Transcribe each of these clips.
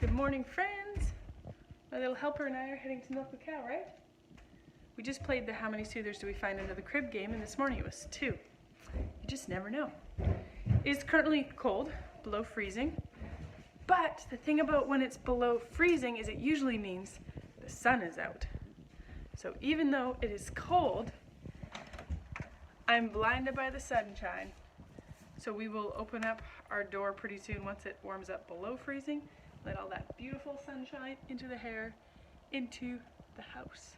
Good morning, friends. My little helper and I are heading to milk the cow, right? We just played the how many soothers do we find under the crib game, and this morning it was 2. You just never know. It is currently cold, below freezing, but the thing about when it's below freezing is it usually means the sun is out. So even though it is cold, I'm blinded by the sunshine. So we will open up our door pretty soon once it warms up below freezing. Let all that beautiful sunshine into the hair, into the house.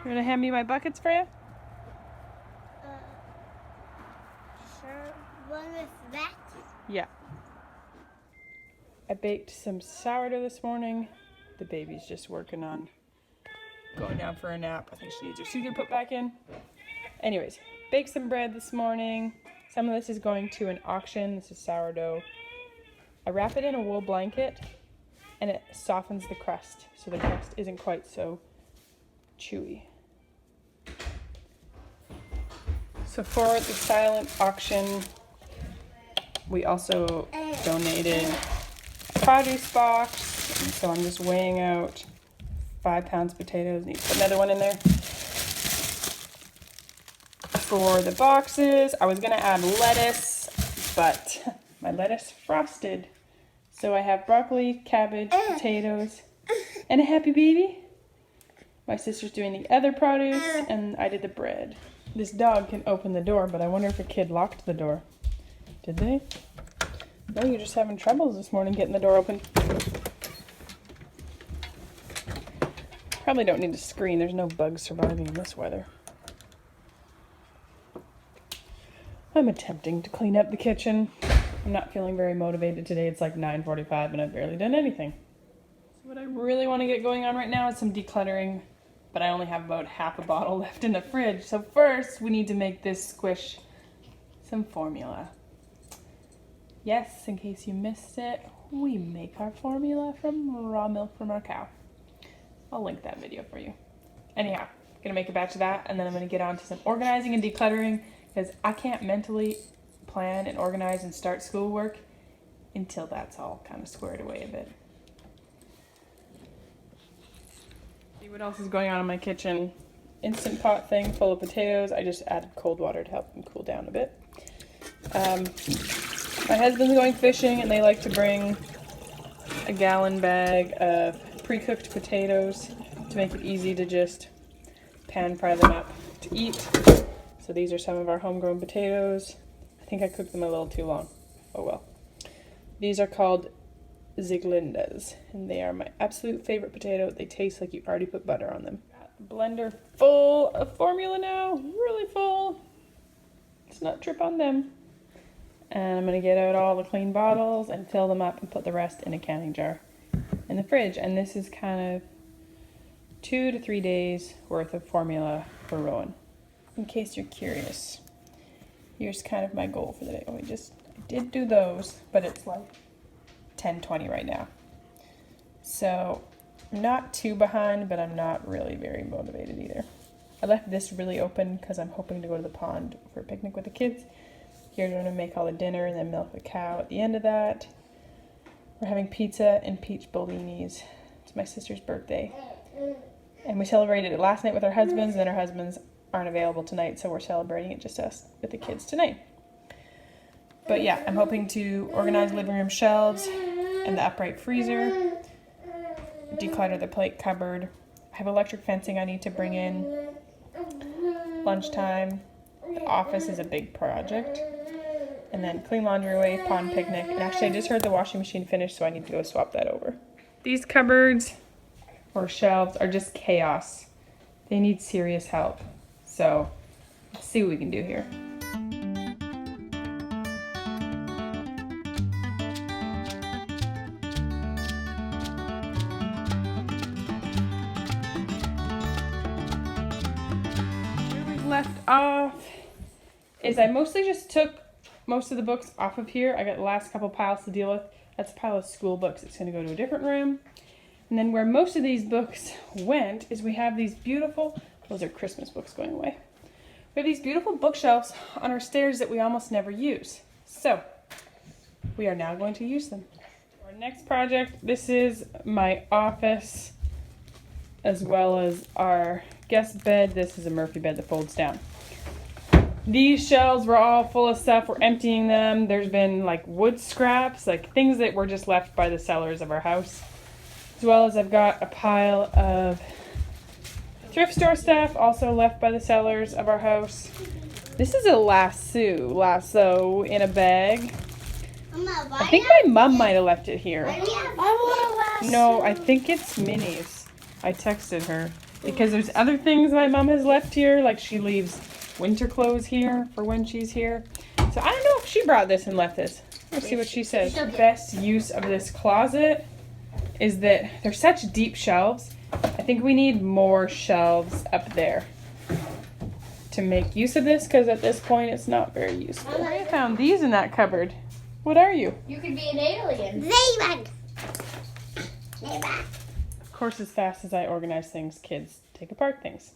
You're gonna hand me my buckets, Freya? Sure. One with that? Yeah. I baked some sourdough this morning. The baby's just working on going down for a nap. I think she needs her Sugar put back in. Anyways, baked some bread this morning. Some of this is going to an auction. This is sourdough. I wrap it in a wool blanket and it softens the crust so the crust isn't quite so chewy. So for the silent auction, we also donated a produce box, and so I'm just weighing out 5 pounds of potatoes. Need to put another one in there. For the boxes, I was gonna add lettuce, but my lettuce frosted. So I have broccoli, cabbage, potatoes, and a happy baby. My sister's doing the other produce, and I did the bread. This dog can open the door, but I wonder if a kid locked the door. Did they? No, you're just having troubles this morning getting the door open. Probably don't need to screen. There's no bugs surviving in this weather. I'm attempting to clean up the kitchen. I'm not feeling very motivated today. It's like 9:45 and I've barely done anything. So what I really want to get going on right now is some decluttering, but I only have about half a bottle left in the fridge. So first we need to make this squish some formula. Yes, in case you missed it, we make our formula from raw milk from our cow. I'll link that video for you. Anyhow, I'm gonna make a batch of that, and then I'm gonna get on to some organizing and decluttering, because I can't mentally plan and organize and start schoolwork until that's all kind of squared away a bit. See what else is going on in my kitchen. Instant pot thing full of potatoes. I just added cold water to help them cool down a bit. My husband's going fishing, and they like to bring a gallon bag of pre-cooked potatoes to make it easy to just pan fry them up to eat. So these are some of our homegrown potatoes. I think I cooked them a little too long. Oh well. These are called Ziglindas, and they are my absolute favorite potato. They taste like you already put butter on them. Got the blender full of formula now, really full. Let's not trip on them. And I'm gonna get out all the clean bottles and fill them up and put the rest in a canning jar in the fridge. And this is kind of 2 to 3 days worth of formula for Rowan. In case you're curious, here's kind of my goal for the day. I did do those, but it's like 10:20 right now. So I'm not too behind, but I'm not really very motivated either. I left this really open because I'm hoping to go to the pond for a picnic with the kids. Here's where I'm gonna make all the dinner and then milk the cow at the end of that. We're having pizza and peach bellinis. It's my sister's birthday. And we celebrated it last night with our husbands, and then our husbands aren't available tonight, so we're celebrating it just us with the kids tonight. But yeah, I'm hoping to organize living room shelves and the upright freezer. declutter the plate cupboard. I have electric fencing I need to bring in. Lunchtime. The office is a big project. And then clean laundry away, pond picnic. And actually I just heard the washing machine finish, so I need to go swap that over. These cupboards or shelves are just chaos. They need serious help. So let's see what we can do here. Where we've left off is I mostly just took most of the books off of here. I got the last couple piles to deal with. That's a pile of school books. It's going to go to a different room. And then where most of these books went is we have these beautiful, those are Christmas books going away. We have these beautiful bookshelves on our stairs that we almost never use. So we are now going to use them. Our next project, this is my office as well as our guest bed. This is a Murphy bed that folds down. These shelves were all full of stuff. We're emptying them. There's been like wood scraps, like things that were just left by the sellers of our house. As well as I've got a pile of thrift store stuff also left by the sellers of our house. This is a lasso in a bag. I think my mom might have left it here. No, I think it's Minnie's. I texted her because there's other things my mom has left here, like she leaves winter clothes here for when she's here. So I don't know if she brought this and left this. Let's see what she says. The best use of this closet is that they're such deep shelves. I think we need more shelves up there to make use of this, because at this point it's not very useful. I found these in that cupboard. What are you? You could be an alien. Ladybug. Of course, as fast as I organize things, kids take apart things.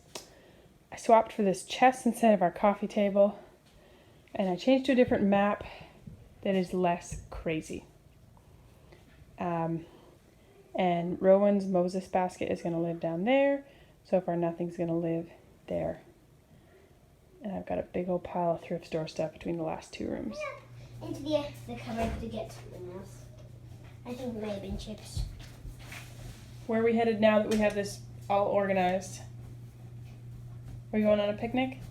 I swapped for this chest instead of our coffee table, and I changed to a different map that is less crazy. And Rowan's Moses basket is going to live down there. So far, nothing's going to live there. And I've got a big old pile of thrift store stuff between the last two rooms. Into the cupboard to get something else. I think it may have been chips. Where are we headed now that we have this all organized? Are we going on a picnic?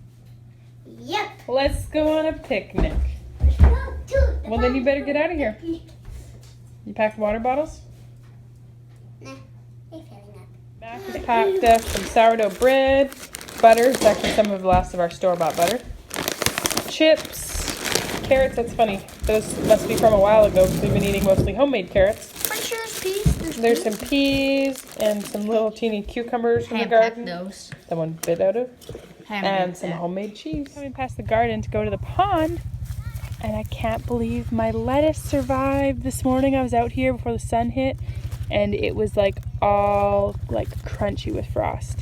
Yep. Let's go on a picnic. Well, then you better get out of here. You packed water bottles? Nah, they're filling up. Mac has packed some sourdough bread, butter. It's actually some of the last of our store-bought butter. Chips, carrots. That's funny. Those must be from a while ago because we've been eating mostly homemade carrots. Pretty sure it's peas. There's some peas and some little teeny cucumbers from the garden. Those. Someone bit out of. And some homemade cheese. Coming past the garden to go to the pond. And I can't believe my lettuce survived this morning. I was out here before the sun hit. And it was like all like crunchy with frost.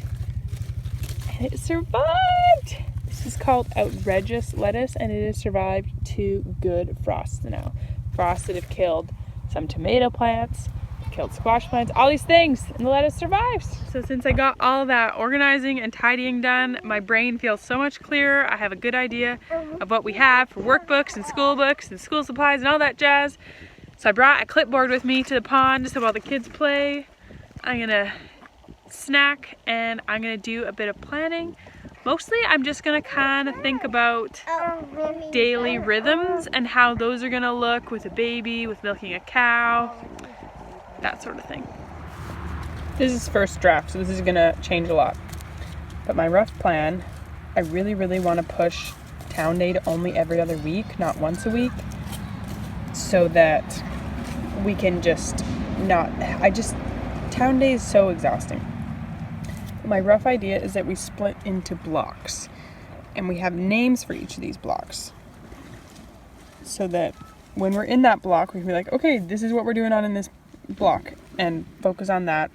And it survived! This is called outrageous lettuce, and it has survived 2 good frosts now. Frosts that have killed some tomato plants, killed squash plants, all these things, and the lettuce survives. So since I got all that organizing and tidying done, my brain feels so much clearer. I have a good idea of what we have for workbooks and school supplies and all that jazz. So I brought a clipboard with me to the pond so while the kids play, I'm gonna snack and I'm gonna do a bit of planning. Mostly I'm just gonna kind of think about daily rhythms and how those are gonna look with a baby, with milking a cow, that sort of thing. This is first draft, so this is gonna change a lot. But my rough plan, I really wanna push Town Day to only every other week, not once a week, so that we can just not, Town Day is so exhausting. My rough idea is that we split into blocks and we have names for each of these blocks so that when we're in that block, we can be like, okay, this is what we're doing on in this block and focus on that.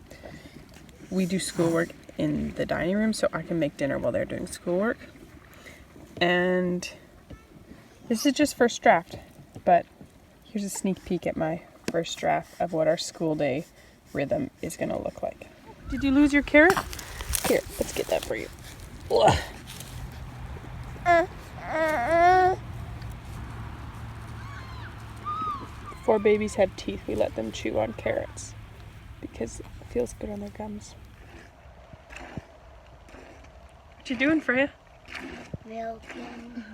We do schoolwork in the dining room so I can make dinner while they're doing schoolwork. And this is just first draft, but here's a sneak peek at my first draft of what our school day rhythm is going to look like. Did you lose your carrot? Here, let's get that for you. Ugh. 4 babies have teeth. We let them chew on carrots because feels good on their gums. What you doing, Freya? Milking.